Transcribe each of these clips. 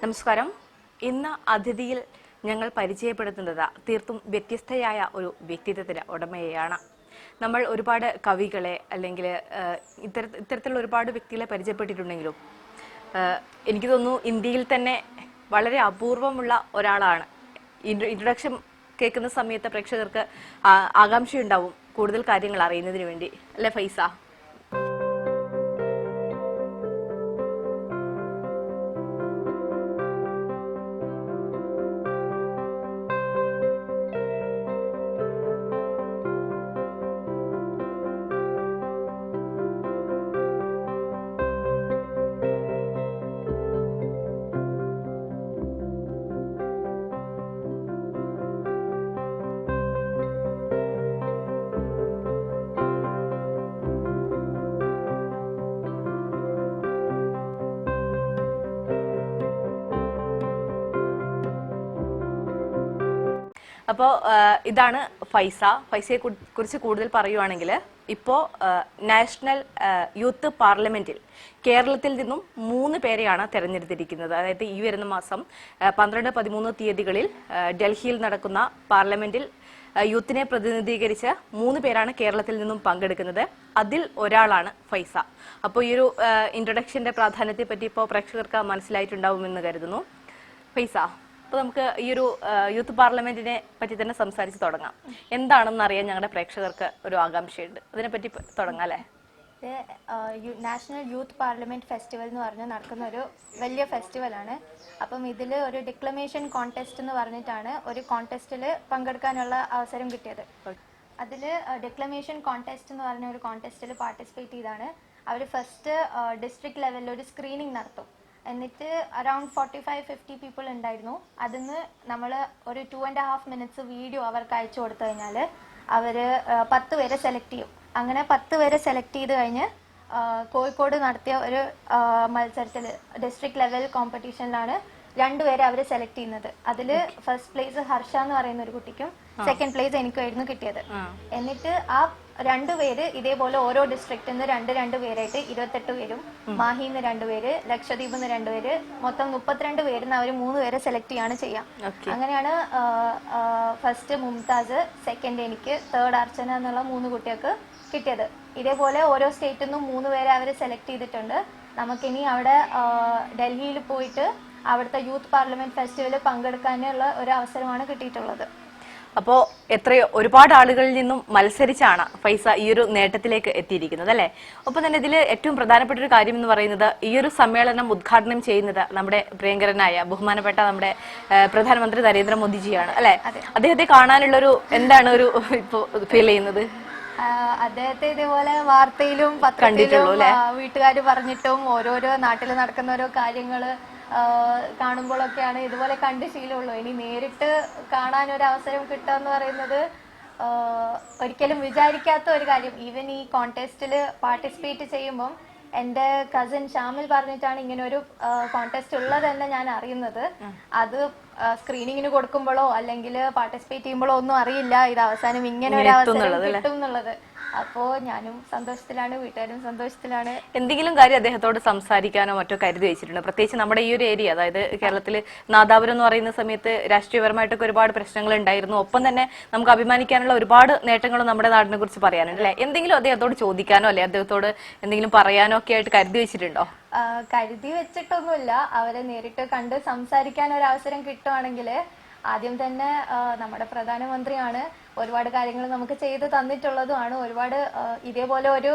നമസ്കാരം. ഇന്ന് അതിഥിയിൽ ഞങ്ങൾ പരിചയപ്പെടുത്തുന്നത് തീർത്തും വ്യത്യസ്തയായ ഒരു വ്യക്തിത്വത്തിന് ഉടമയാണ്. നമ്മൾ ഒരുപാട് കവികളെ അല്ലെങ്കിൽ ഇത്തരത്തിലുള്ള ഒരുപാട് വ്യക്തികളെ പരിചയപ്പെട്ടിട്ടുണ്ടെങ്കിലും എനിക്ക് തോന്നുന്നു ഇന്ത്യയിൽ തന്നെ വളരെ അപൂർവമുള്ള ഒരാളാണ്. ഇൻട്രൊഡക്ഷൻ കേൾക്കുന്ന സമയത്ത് പ്രേക്ഷകർക്ക് ആകാംക്ഷയുണ്ടാവും കൂടുതൽ കാര്യങ്ങൾ അറിയുന്നതിന് വേണ്ടി, അല്ലേ ഫൈസ? അപ്പോൾ ഇതാണ് ഫൈസയെ കുറിച്ച് കൂടുതൽ പറയുവാണെങ്കിൽ, ഇപ്പോൾ നാഷണൽ യൂത്ത് പാർലമെന്റിൽ കേരളത്തിൽ നിന്നും 3 പേരെയാണ് തെരഞ്ഞെടുത്തിരിക്കുന്നത്. അതായത് ഈ വരുന്ന മാസം 12, 13 തീയതികളിൽ ഡൽഹിയിൽ നടക്കുന്ന പാർലമെന്റിൽ യൂത്തിനെ പ്രതിനിധീകരിച്ച് 3 പേരാണ് കേരളത്തിൽ നിന്നും പങ്കെടുക്കുന്നത്. അതിൽ ഒരാളാണ് ഫൈസ. അപ്പോൾ ഈ ഒരു ഇൻട്രൊഡക്ഷന്റെ പ്രാധാന്യത്തെ പറ്റി ഇപ്പോൾ പ്രേക്ഷകർക്ക് മനസ്സിലായിട്ടുണ്ടാവുമെന്ന് കരുതുന്നു. ഫൈസ, അപ്പോൾ നമുക്ക് ഈ ഒരു യൂത്ത് പാർലമെന്റിനെ പറ്റി തന്നെ സംസാരിച്ച് തുടങ്ങാം. എന്താണെന്ന് അറിയാൻ ഞങ്ങളുടെ പ്രേക്ഷകർക്ക് ഒരു ആകാംക്ഷയുണ്ട്. അതിനെപ്പറ്റി തുടങ്ങാം അല്ലേ? നാഷണൽ യൂത്ത് പാർലമെന്റ് ഫെസ്റ്റിവൽ എന്ന് പറഞ്ഞാൽ നടക്കുന്ന ഒരു വലിയ ഫെസ്റ്റിവലാണ്. അപ്പം ഇതിൽ ഒരു ഡിക്ലമേഷൻ കോൺടെസ്റ്റ് എന്ന് പറഞ്ഞിട്ടാണ് ഒരു കോൺടെസ്റ്റിൽ പങ്കെടുക്കാനുള്ള അവസരം കിട്ടിയത്. അതിൽ ഡിക്ലമേഷൻ കോൺടെസ്റ്റ് എന്ന് പറഞ്ഞ ഒരു കോൺടെസ്റ്റിൽ പാർട്ടിസിപ്പേറ്റ് ചെയ്താണ് അവർ ഫസ്റ്റ് ഡിസ്ട്രിക്ട് ലെവലിൽ ഒരു സ്ക്രീനിങ് നടത്തും. എന്നിട്ട് അറൌണ്ട് 45-50 പീപ്പിൾ ഉണ്ടായിരുന്നു. അതിന്ന് നമ്മൾ ഒരു 2.5 minutes വീഡിയോ അവർക്ക് അയച്ചു കൊടുത്തു കഴിഞ്ഞാൽ അവർ 10 പേരെ സെലക്ട് ചെയ്യും. അങ്ങനെ 10 പേരെ സെലക്ട് ചെയ്ത് കഴിഞ്ഞ് കോഴിക്കോട് നടത്തിയ ഒരു മത്സരത്തിൽ ഡിസ്ട്രിക്ട് ലെവൽ കോമ്പറ്റീഷനിലാണ് 2 പേരെ അവർ സെലക്ട് ചെയ്യുന്നത്. അതിൽ ഫസ്റ്റ് പ്ലേസ് ഹർഷ എന്ന് പറയുന്ന ഒരു കുട്ടിക്കും സെക്കൻഡ് പ്ലേസ് എനിക്കായിരുന്നു കിട്ടിയത്. എന്നിട്ട് ആ 2 പേര് ഇതേപോലെ ഓരോ ഡിസ്ട്രിക്റ്റിൽ നിന്ന് 2 പേരായിട്ട് 28 പേരും, മാഹിന്ന് 2 പേര്, ലക്ഷദ്വീപ് 2 പേര്, മൊത്തം 32 പേരിന്ന് അവർ 3 പേരെ സെലക്ട് ചെയ്യാണ് ചെയ്യാം. അങ്ങനെയാണ് ഫസ്റ്റ് മുംതാസ്, സെക്കൻഡ് എനിക്ക്, തേർഡ് അർച്ചന എന്നുള്ള 3 കുട്ടികൾക്ക് കിട്ടിയത്. ഇതേപോലെ ഓരോ സ്റ്റേറ്റിൽ നിന്നും 3 പേരെ അവർ സെലക്ട് ചെയ്തിട്ടുണ്ട്. നമുക്കിനി അവിടെ ഡൽഹിയിൽ പോയിട്ട് അവിടുത്തെ യൂത്ത് പാർലമെന്റ് ഫെസ്റ്റിവലിൽ പങ്കെടുക്കാനുള്ള ഒരു അവസരമാണ് കിട്ടിയിട്ടുള്ളത്. അപ്പോൾ ഒരുപാട് ആളുകളിൽ നിന്നും മത്സരിച്ചാണ് ഫൈസ ഈ ഒരു നേട്ടത്തിലേക്ക് എത്തിയിരിക്കുന്നത്, അല്ലെ? ഒപ്പം തന്നെ ഇതിൽ ഏറ്റവും പ്രധാനപ്പെട്ട ഒരു കാര്യം എന്ന് പറയുന്നത്, ഈ ഒരു സമ്മേളനം ഉദ്ഘാടനം ചെയ്യുന്നത് നമ്മുടെ പ്രിയങ്കരനായ ബഹുമാനപ്പെട്ട നമ്മുടെ പ്രധാനമന്ത്രി നരേന്ദ്രമോദിജിയാണ്, അല്ലെ? അദ്ദേഹത്തെ കാണാനുള്ളൊരു എന്താണ് ഒരു ഇപ്പോ ഫീൽ ചെയ്യുന്നത്? അദ്ദേഹത്തെ ഇതേപോലെ വാർത്തയിലും പത്രത്തിലും വീട്ടുകാർ പറഞ്ഞിട്ടും ഓരോരോ നാട്ടിൽ നടക്കുന്ന ഓരോ കാര്യങ്ങള് കാണുമ്പോഴൊക്കെയാണ് ഇതുപോലെ കണ്ട് ശീലമുള്ളൂ. ഇനി നേരിട്ട് കാണാൻ ഒരു അവസരം കിട്ടുക എന്ന് പറയുന്നത് ഒരിക്കലും വിചാരിക്കാത്ത ഒരു കാര്യം. ഈവൻ ഈ കോൺടെസ്റ്റിൽ പാർട്ടിസിപ്പേറ്റ് ചെയ്യുമ്പം എൻ്റെ കസിൻ ഷാമിൽ പറഞ്ഞിട്ടാണ് ഇങ്ങനെ ഒരു കോൺടെസ്റ്റ് ഉള്ളതെന്ന് ഞാൻ അറിയുന്നത്. അത് സ്ക്രീനിങ്ങിന് കൊടുക്കുമ്പോഴോ അല്ലെങ്കിൽ പാർട്ടിസിപ്പേറ്റ് ചെയ്യുമ്പോഴോ ഒന്നും അറിയില്ല ഇത് അവസാനം ഇങ്ങനെ ഒരു അവസരം കിട്ടും എന്നുള്ളത്. അപ്പോ ഞാനും സന്തോഷത്തിലാണ്, വീട്ടുകാരും സന്തോഷത്തിലാണ്. എന്തെങ്കിലും കാര്യം അദ്ദേഹത്തോട് സംസാരിക്കാനോ മറ്റോ കരുതി വെച്ചിട്ടുണ്ട്? പ്രത്യേകിച്ച് നമ്മുടെ ഈ ഒരു ഏരിയ, അതായത് കേരളത്തില് നാദാപുരം എന്ന് പറയുന്ന സമയത്ത് രാഷ്ട്രീയപരമായിട്ടൊക്കെ ഒരുപാട് പ്രശ്നങ്ങൾ ഉണ്ടായിരുന്നു. ഒപ്പം തന്നെ നമുക്ക് അഭിമാനിക്കാനുള്ള ഒരുപാട് നേട്ടങ്ങളും നമ്മുടെ നാടിനെ കുറിച്ച് പറയാനുണ്ട്, അല്ലെ? എന്തെങ്കിലും അദ്ദേഹത്തോട് ചോദിക്കാനോ അല്ലെ അദ്ദേഹത്തോട് എന്തെങ്കിലും പറയാനോ ഒക്കെ ആയിട്ട് കരുതി വെച്ചിട്ടുണ്ടോ? കരുതി വെച്ചിട്ടൊന്നുമില്ല. അവരെ നേരിട്ട് കണ്ട് സംസാരിക്കാൻ ഒരു അവസരം കിട്ടുവാണെങ്കിൽ ആദ്യം തന്നെ നമ്മുടെ പ്രധാനമന്ത്രിയാണ് ഒരുപാട് കാര്യങ്ങൾ നമുക്ക് ചെയ്ത് തന്നിട്ടുള്ളതുമാണ്. ഒരുപാട് ഇതേപോലെ ഒരു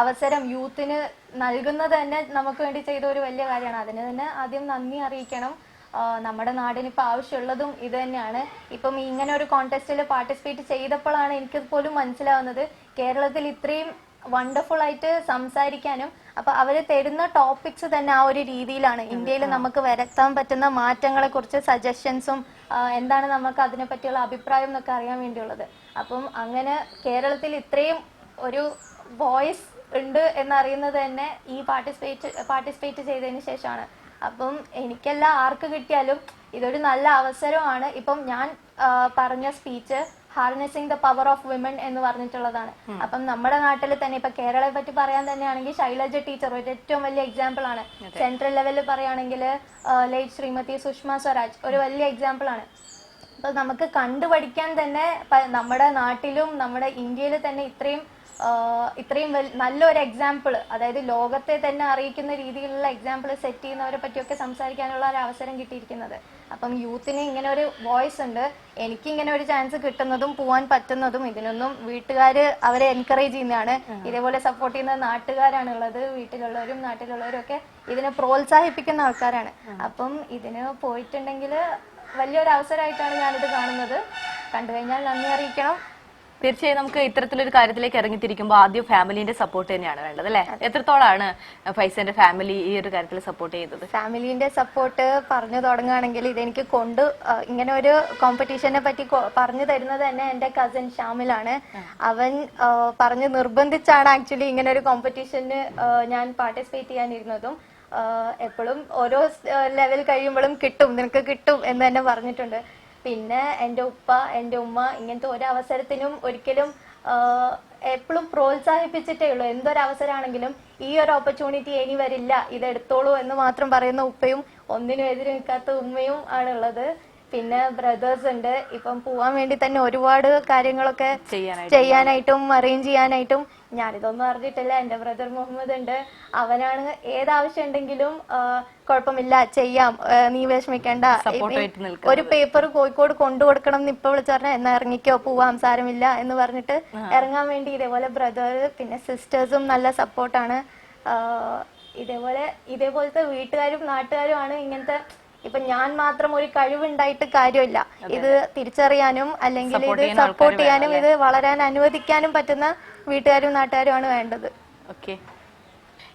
അവസരം യൂത്തിന് നൽകുന്നത് തന്നെ നമുക്ക് വേണ്ടി ചെയ്ത ഒരു വലിയ കാര്യമാണ്. അതിന് തന്നെ ആദ്യം നന്ദി അറിയിക്കണം. നമ്മുടെ നാടിന് ഇപ്പൊ ആവശ്യമുള്ളതും ഇത് തന്നെയാണ്. ഇപ്പം ഇങ്ങനെ ഒരു കോൺടെസ്റ്റിൽ പാർട്ടിസിപ്പേറ്റ് ചെയ്തപ്പോഴാണ് എനിക്ക് പോലും മനസ്സിലാവുന്നത് കേരളത്തിൽ ഇത്രയും വണ്ടർഫുൾ ആയിട്ട് സംസാരിക്കാനും, അപ്പൊ അവര് തരുന്ന ടോപ്പിക്സ് തന്നെ ആ ഒരു രീതിയിലാണ്. ഇന്ത്യയിൽ നമുക്ക് വരുത്താൻ പറ്റുന്ന മാറ്റങ്ങളെ കുറിച്ച് സജഷൻസും എന്താണ് നമുക്ക് അതിനെ പറ്റിയുള്ള അഭിപ്രായം എന്നൊക്കെ അറിയാൻ വേണ്ടിയുള്ളത്. അപ്പം അങ്ങനെ കേരളത്തിൽ ഇത്രയും ഒരു വോയിസ് ഉണ്ട് എന്നറിയുന്നത് തന്നെ ഈ പാർട്ടിസിപ്പേറ്റ് ചെയ്തതിന് ശേഷമാണ്. അപ്പം എനിക്കല്ല ആർക്ക് കിട്ടിയാലും ഇതൊരു നല്ല അവസരമാണ്. ഇപ്പം ഞാൻ പറഞ്ഞ speech harnessing the power of women എന്ന് പറഞ്ഞിട്ടുള്ളതാണ്. അപ്പം നമ്മുടെ നാട്ടിൽ തന്നെ ഇപ്പൊ കേരളത്തെ പറ്റി പറയാൻ തന്നെയാണെങ്കിൽ ശൈലജ ടീച്ചർ ഒരു ഏറ്റവും വലിയ എക്സാമ്പിൾ ആണ്. സെൻട്രൽ ലെവലിൽ പറയുകയാണെങ്കിൽ ലേറ്റ് ശ്രീമതി സുഷമ സ്വരാജ് ഒരു വലിയ എക്സാമ്പിൾ ആണ്. അപ്പൊ നമുക്ക് കണ്ടുപഠിക്കാൻ തന്നെ നമ്മുടെ നാട്ടിലും നമ്മുടെ ഇന്ത്യയിൽ തന്നെ ഇത്രയും നല്ലൊരു എക്സാമ്പിൾ, അതായത് ലോകത്തെ തന്നെ അറിയിക്കുന്ന രീതിയിലുള്ള എക്സാമ്പിൾ സെറ്റ് ചെയ്യുന്നവരെ പറ്റിയൊക്കെ സംസാരിക്കാനുള്ള ഒരു അവസരം കിട്ടിയിരിക്കുന്നത്. അപ്പം യൂത്തിന് ഇങ്ങനെ ഒരു വോയിസ് ഉണ്ട്. എനിക്ക് ഇങ്ങനെ ഒരു ചാൻസ് കിട്ടുന്നതും പോവാൻ പറ്റുന്നതും ഇതിനൊന്നും വീട്ടുകാർ അവരെ എൻകറേജ് ചെയ്യുന്നതാണ്. ഇതേപോലെ സപ്പോർട്ട് ചെയ്യുന്ന നാട്ടുകാരാണുള്ളത്. വീട്ടിലുള്ളവരും നാട്ടിലുള്ളവരും ഒക്കെ ഇതിനെ പ്രോത്സാഹിപ്പിക്കുന്ന ആൾക്കാരാണ്. അപ്പം ഇതിന് പോയിട്ടുണ്ടെങ്കിൽ വലിയൊരു അവസരമായിട്ടാണ് ഞാനിത് കാണുന്നത്. കണ്ടു കഴിഞ്ഞാൽ നന്ദി അറിയിക്കണം. തീർച്ചയായും നമുക്ക് ഇത്തരത്തിലൊരു കാര്യത്തിലേക്ക് ഇറങ്ങിത്തിരിക്കുമ്പോൾ ആദ്യം ഫാമിലിന്റെ സപ്പോർട്ട് തന്നെയാണ് വേണ്ടത് അല്ലെ? എത്രത്തോളാണ് ഫൈസന്റെ ഫാമിലി ഈ ഒരു കാര്യത്തിൽ സപ്പോർട്ട് ചെയ്തത്? ഫാമിലിന്റെ സപ്പോർട്ട് പറഞ്ഞു തുടങ്ങുകയാണെങ്കിൽ ഇതെനിക്ക് ഇങ്ങനെ ഒരു കോമ്പറ്റീഷനെ പറ്റി പറഞ്ഞു തരുന്നത് തന്നെ എന്റെ കസിൻ ഷാമിലാണ്. അവൻ പറഞ്ഞു നിർബന്ധിച്ചാണ് ആക്ച്വലി ഇങ്ങനെ ഒരു കോമ്പറ്റീഷന് ഞാൻ പാർട്ടിസിപ്പേറ്റ് ചെയ്യാനിരുന്നതും. എപ്പോഴും ഓരോ ലെവൽ കഴിയുമ്പോഴും നിനക്ക് കിട്ടും എന്ന് തന്നെ പറഞ്ഞിട്ടുണ്ട്. പിന്നെ എൻ്റെ ഉപ്പ എൻ്റെ ഉമ്മ ഇങ്ങനത്തെ ഒരു അവസരത്തിനും ഒരിക്കലും എപ്പോഴും പ്രോത്സാഹിപ്പിച്ചിട്ടേ ഉള്ളൂ. എന്തൊരു അവസരമാണെങ്കിലും ഈ ഒരു ഓപ്പർച്യൂണിറ്റി ഇനി വരില്ല, ഇതെടുത്തോളൂ എന്ന് മാത്രം പറയുന്ന ഉപ്പയും ഒന്നിനും എതിര് നിൽക്കാത്ത ഉമ്മയും ആണുള്ളത്. പിന്നെ ബ്രദേഴ്സ് ഉണ്ട്. ഇപ്പം പോവാൻ വേണ്ടി തന്നെ ഒരുപാട് കാര്യങ്ങളൊക്കെ ചെയ്യാനായിട്ടും അറേഞ്ച് ചെയ്യാനായിട്ടും ഞാനിതൊന്നും അറിഞ്ഞിട്ടില്ല. എന്റെ ബ്രദർ മുഹമ്മദ് ഉണ്ട്. അവനാണ് ഏതാവശ്യം ഉണ്ടെങ്കിലും കുഴപ്പമില്ല ചെയ്യാം, നീ വിഷമിക്കേണ്ട, ഒരു പേപ്പർ കോഴിക്കോട് കൊണ്ടുകൊടുക്കണം എന്ന് ഇപ്പൊ വിളിച്ചു പറഞ്ഞാൽ എന്നാ ഇറങ്ങിക്കോ പോവാം സാരമില്ല എന്ന് പറഞ്ഞിട്ട് ഇറങ്ങാൻ വേണ്ടി ഇതേപോലെ ബ്രദർ പിന്നെ സിസ്റ്റേഴ്സും നല്ല സപ്പോർട്ടാണ്. ഇതേപോലത്തെ വീട്ടുകാരും നാട്ടുകാരും ആണ് ഇങ്ങനത്തെ. ഇപ്പൊ ഞാൻ മാത്രം ഒരു കഴിവുണ്ടായിട്ട് കാര്യമില്ല, ഇത് തിരിച്ചറിയാനും അല്ലെങ്കിൽ ഇത് സപ്പോർട്ട് ചെയ്യാനും ഇത് വളരാൻ അനുവദിക്കാനും പറ്റുന്ന വീട്ടുകാരും നാട്ടുകാരും ആണ് വേണ്ടത്. ഓക്കെ,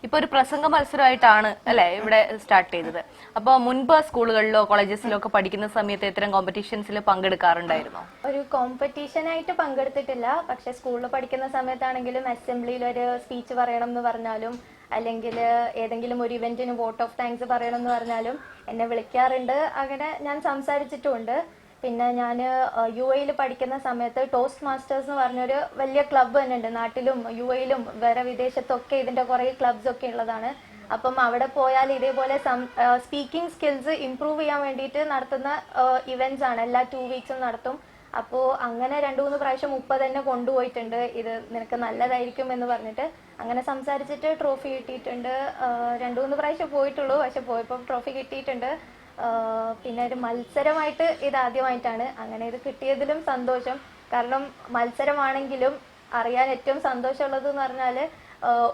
ഇപ്പൊ ഒരു പ്രസംഗ മത്സരമായിട്ടാണ് അല്ലെ ഇവിടെ സ്റ്റാർട്ട് ചെയ്തത്. അപ്പൊ മുൻപ് സ്കൂളുകളിലോ കോളേജസിലോ ഒക്കെ പഠിക്കുന്ന സമയത്ത് ഇത്തരം കോമ്പറ്റീഷൻസിൽ പങ്കെടുക്കാറുണ്ടായിരുന്നോ? ഒരു കോമ്പറ്റീഷനായിട്ട് പങ്കെടുത്തിട്ടില്ല. പക്ഷെ സ്കൂളിൽ പഠിക്കുന്ന സമയത്താണെങ്കിലും അസംബ്ലിയിൽ ഒരു സ്പീച്ച് പറയണം എന്ന് പറഞ്ഞാലും അല്ലെങ്കിൽ ഏതെങ്കിലും ഒരു ഇവന്റിന് വോട്ട് ഓഫ് താങ്ക്സ് പറയണം എന്ന് പറഞ്ഞാലും എന്നെ വിളിക്കാറുണ്ട്. അങ്ങനെ ഞാൻ സംസാരിച്ചിട്ടുമുണ്ട്. പിന്നെ ഞാൻ UAE പഠിക്കുന്ന സമയത്ത് ടോസ്റ്റ് മാസ്റ്റേഴ്സ് എന്ന് പറഞ്ഞൊരു വലിയ ക്ലബ്ബ് തന്നെ ഉണ്ട്. നാട്ടിലും UAE വേറെ വിദേശത്തൊക്കെ ഇതിന്റെ കുറെ ക്ലബ്സ് ഒക്കെ ഉള്ളതാണ്. അപ്പം അവിടെ പോയാൽ ഇതേപോലെ സ്പീക്കിംഗ് സ്കിൽസ് ഇംപ്രൂവ് ചെയ്യാൻ വേണ്ടിയിട്ട് നടത്തുന്ന ഇവന്റ്സ് ആണ്. എല്ലാ 2 വീക്സും നടത്തും. അപ്പോൾ അങ്ങനെ 2-3 പ്രാവശ്യം ഉപ്പ തന്നെ കൊണ്ടുപോയിട്ടുണ്ട്. ഇത് നിനക്ക് നല്ലതായിരിക്കും എന്ന് പറഞ്ഞിട്ട് അങ്ങനെ സംസാരിച്ചിട്ട് ട്രോഫി കിട്ടിയിട്ടുണ്ട്. 2-3 പ്രാവശ്യം പോയിട്ടുള്ളൂ, പക്ഷെ പോയപ്പോൾ ട്രോഫി കിട്ടിയിട്ടുണ്ട്. പിന്നെ ഒരു മത്സരമായിട്ട് ഇത് ആദ്യമായിട്ടാണ്. അങ്ങനെ ഇത് കിട്ടിയതിലും സന്തോഷം. കാരണം മത്സരമാണെങ്കിലും അറിയാൻ ഏറ്റവും സന്തോഷമുള്ളത് എന്ന് പറഞ്ഞാല്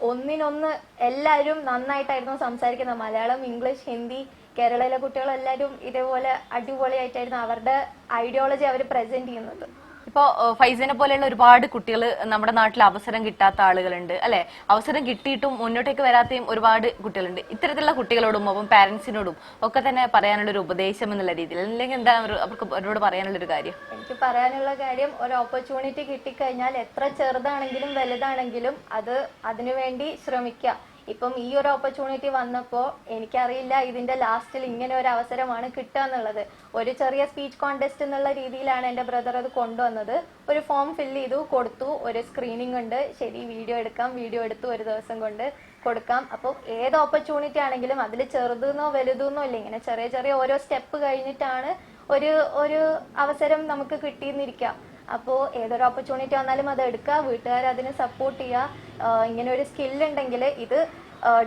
ഒന്നിനൊന്ന് എല്ലാവരും നന്നായിട്ടായിരുന്നു സംസാരിക്കുന്നത്. മലയാളം, ഇംഗ്ലീഷ്, ഹിന്ദി. കേരളയിലെ കുട്ടികളെല്ലാവരും ഇതേപോലെ അടിപൊളിയായിട്ടായിരുന്നു അവരുടെ ഐഡിയോളജി അവർ പ്രസന്റ് ചെയ്യുന്നത്. ഇപ്പോ ഫൈസനെ പോലെയുള്ള ഒരുപാട് കുട്ടികൾ നമ്മുടെ നാട്ടിൽ അവസരം കിട്ടാത്ത ആളുകളുണ്ട് അല്ലെ? അവസരം കിട്ടിയിട്ടും മുന്നോട്ടേക്ക് വരാത്തയും ഒരുപാട് കുട്ടികളുണ്ട്. ഇത്തരത്തിലുള്ള കുട്ടികളോടും ഒപ്പം പാരന്റ്സിനോടും ഒക്കെ തന്നെ പറയാനുള്ള ഒരു ഉപദേശം എന്നുള്ള രീതിയിൽ അല്ലെങ്കിൽ എന്താ അവരോട് പറയാനുള്ള ഒരു കാര്യം? എനിക്ക് പറയാനുള്ള കാര്യം, ഒരു ഓപ്പർച്യൂണിറ്റി കിട്ടിക്കഴിഞ്ഞാൽ എത്ര ചെറുതാണെങ്കിലും വലുതാണെങ്കിലും അതിനുവേണ്ടി ശ്രമിക്കുക. ഇപ്പം ഈ ഒരു ഓപ്പർച്യൂണിറ്റി വന്നപ്പോൾ എനിക്കറിയില്ല ഇതിന്റെ ലാസ്റ്റിൽ ഇങ്ങനെ ഒരു അവസരമാണ് കിട്ടുക എന്നുള്ളത്. ഒരു ചെറിയ സ്പീച്ച് കോൺടെസ്റ്റ് എന്നുള്ള രീതിയിലാണ് എൻ്റെ ബ്രദർ അത് കൊണ്ടുവന്നത്. ഒരു ഫോം ഫില്ല് ചെയ്തു കൊടുത്തു, ഒരു സ്ക്രീനിങ് ഉണ്ട്, ശരി വീഡിയോ എടുക്കാം, വീഡിയോ എടുത്തു ഒരു ദിവസം കൊണ്ട് കൊടുക്കാം. അപ്പോൾ ഏത് ഓപ്പർച്യൂണിറ്റി ആണെങ്കിലും അതിൽ ചെറുതെന്നോ വലുതെന്നോ ഇല്ല, ഇങ്ങനെ ചെറിയ ചെറിയ ഓരോ സ്റ്റെപ്പ് കഴിഞ്ഞിട്ടാണ് ഒരു അവസരം നമുക്ക് കിട്ടിയെന്നിരിക്കാം. അപ്പോൾ ഏതൊരു ഓപ്പർച്യൂണിറ്റി വന്നാലും അത് എടുക്കുക, വീട്ടുകാർ അതിന് സപ്പോർട്ട് ചെയ്യുക. ഇങ്ങനെ ഒരു സ്കില്ലുണ്ടെങ്കിൽ ഇത്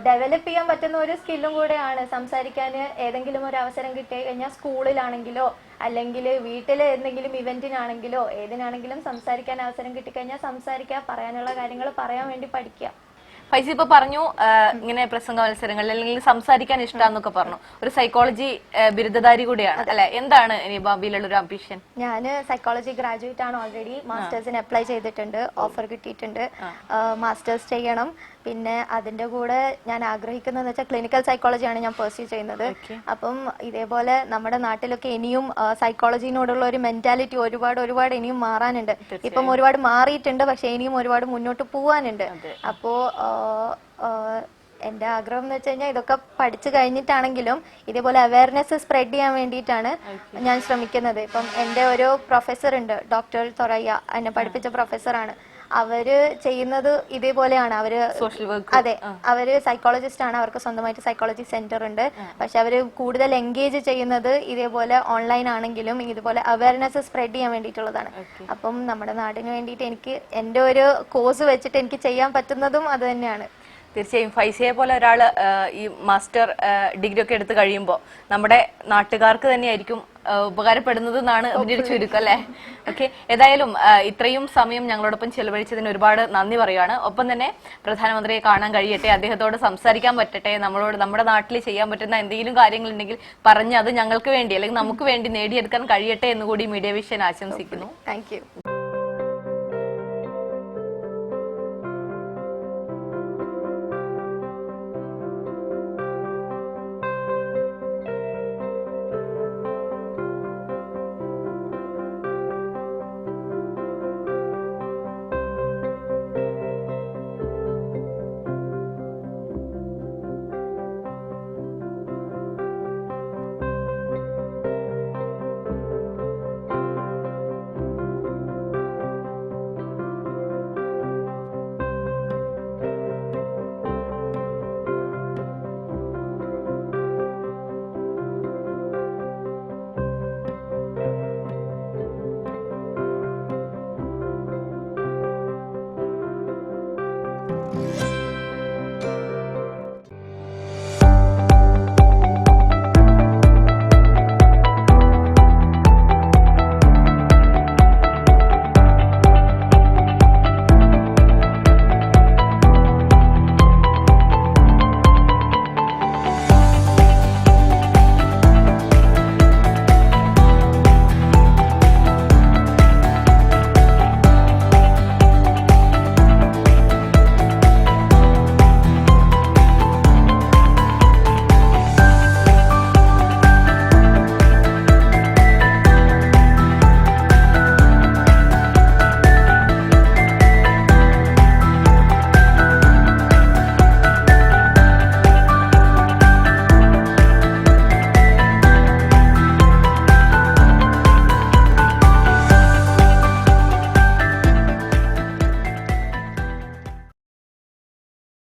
ഡെവലപ്പ് ചെയ്യാൻ പറ്റുന്ന ഒരു സ്കില്ലും കൂടെയാണ്. സംസാരിക്കാൻ ഏതെങ്കിലും ഒരു അവസരം കിട്ടി കഴിഞ്ഞാൽ സ്കൂളിലാണെങ്കിലോ അല്ലെങ്കിൽ വീട്ടിലെ എന്തെങ്കിലും ഇവന്റിനാണെങ്കിലോ ഏതിനാണെങ്കിലും സംസാരിക്കാൻ അവസരം കിട്ടിക്കഴിഞ്ഞാൽ സംസാരിക്കുക, പറയാനുള്ള കാര്യങ്ങൾ പറയാൻ വേണ്ടി പഠിക്കുക. ഫൈസി ഇപ്പൊ പറഞ്ഞു ഇങ്ങനെ പ്രസംഗ മത്സരങ്ങളിൽ അല്ലെങ്കിൽ സംസാരിക്കാൻ ഇഷ്ടമാന്നൊക്കെ പറഞ്ഞു. ഒരു സൈക്കോളജി ബിരുദധാരി കൂടിയാണ് അല്ലെ? എന്താണ് ഇനി ഭാവിയിലുള്ള ഒരു അംബിഷൻ? ഞാൻ സൈക്കോളജി ഗ്രാജുവേറ്റ് ആണ്. ഓൾറെഡി മാസ്റ്റേഴ്സിന് അപ്ലൈ ചെയ്തിട്ടുണ്ട്, ഓഫർ കിട്ടിയിട്ടുണ്ട്. മാസ്റ്റേഴ്സ് ചെയ്യണം. പിന്നെ അതിന്റെ കൂടെ ഞാൻ ആഗ്രഹിക്കുന്നതെന്ന് വെച്ചാൽ ക്ലിനിക്കൽ സൈക്കോളജിയാണ് ഞാൻ പെർസ്യൂ ചെയ്യുന്നത്. അപ്പം ഇതേപോലെ നമ്മുടെ നാട്ടിലൊക്കെ ഇനിയും സൈക്കോളജിനോടുള്ള ഒരു മെന്റാലിറ്റി ഒരുപാട് ഇനിയും മാറാനുണ്ട്. ഇപ്പം ഒരുപാട് മാറിയിട്ടുണ്ട്, പക്ഷെ ഇനിയും ഒരുപാട് മുന്നോട്ട് പോവാനുണ്ട്. അപ്പോ എൻ്റെ ആഗ്രഹം എന്ന് വെച്ച് കഴിഞ്ഞാൽ ഇതൊക്കെ പഠിച്ചു കഴിഞ്ഞിട്ടാണെങ്കിലും ഇതേപോലെ അവയർനെസ് സ്പ്രെഡ് ചെയ്യാൻ വേണ്ടിയിട്ടാണ് ഞാൻ ശ്രമിക്കുന്നത്. ഇപ്പം എൻ്റെ ഒരു പ്രൊഫസർ ഉണ്ട്, ഡോക്ടർ തൊറയ്യ, എന്നെ പഠിപ്പിച്ച പ്രൊഫസറാണ്. അവര് ചെയ്യുന്നത് ഇതേപോലെയാണ്. അവര് സോഷ്യൽ വർക്ക്, അതെ, അവര് സൈക്കോളജിസ്റ്റ് ആണ്, അവർക്ക് സ്വന്തമായിട്ട് സൈക്കോളജി സെന്റർ ഉണ്ട്. പക്ഷെ അവര് കൂടുതൽ എൻഗേജ് ചെയ്യുന്നത് ഇതേപോലെ ഓൺലൈൻ ആണെങ്കിലും ഇതുപോലെ അവയർനെസ് സ്പ്രെഡ് ചെയ്യാൻ വേണ്ടിയിട്ടുള്ളതാണ്. അപ്പം നമ്മുടെ നാടിന് വേണ്ടിയിട്ട് എനിക്ക് എൻ്റെ ഒരു കോഴ്സ് വെച്ചിട്ട് എനിക്ക് ചെയ്യാൻ പറ്റുന്നതും അത് തന്നെയാണ്. തീർച്ചയായും ഫൈസയെ പോലെ ഒരാൾ ഈ മാസ്റ്റർ ഡിഗ്രി ഒക്കെ എടുത്തു കഴിയുമ്പോൾ നമ്മുടെ നാട്ടുകാർക്ക് തന്നെയായിരിക്കും ഉപകാരപ്പെടുന്നത് എന്നാണ് ഇതിന്റെ ഒരു ചുരുക്കം അല്ലേ? ഓക്കെ, ഏതായാലും ഇത്രയും സമയം ഞങ്ങളോടൊപ്പം ചെലവഴിച്ചതിന് ഒരുപാട് നന്ദി പറയുകയാണ്. ഒപ്പം തന്നെ പ്രധാനമന്ത്രിയെ കാണാൻ കഴിയട്ടെ, അദ്ദേഹത്തോട് സംസാരിക്കാൻ പറ്റട്ടെ, നമ്മളോട് നമ്മുടെ നാട്ടിൽ ചെയ്യാൻ പറ്റുന്ന എന്തെങ്കിലും കാര്യങ്ങളുണ്ടെങ്കിൽ പറഞ്ഞ് അത് ഞങ്ങൾക്ക് വേണ്ടി അല്ലെങ്കിൽ നമുക്ക് വേണ്ടി നേടിയെടുക്കാൻ കഴിയട്ടെ എന്നുകൂടി മീഡിയ വിഷൻ ആശംസിക്കുന്നു. Thank you.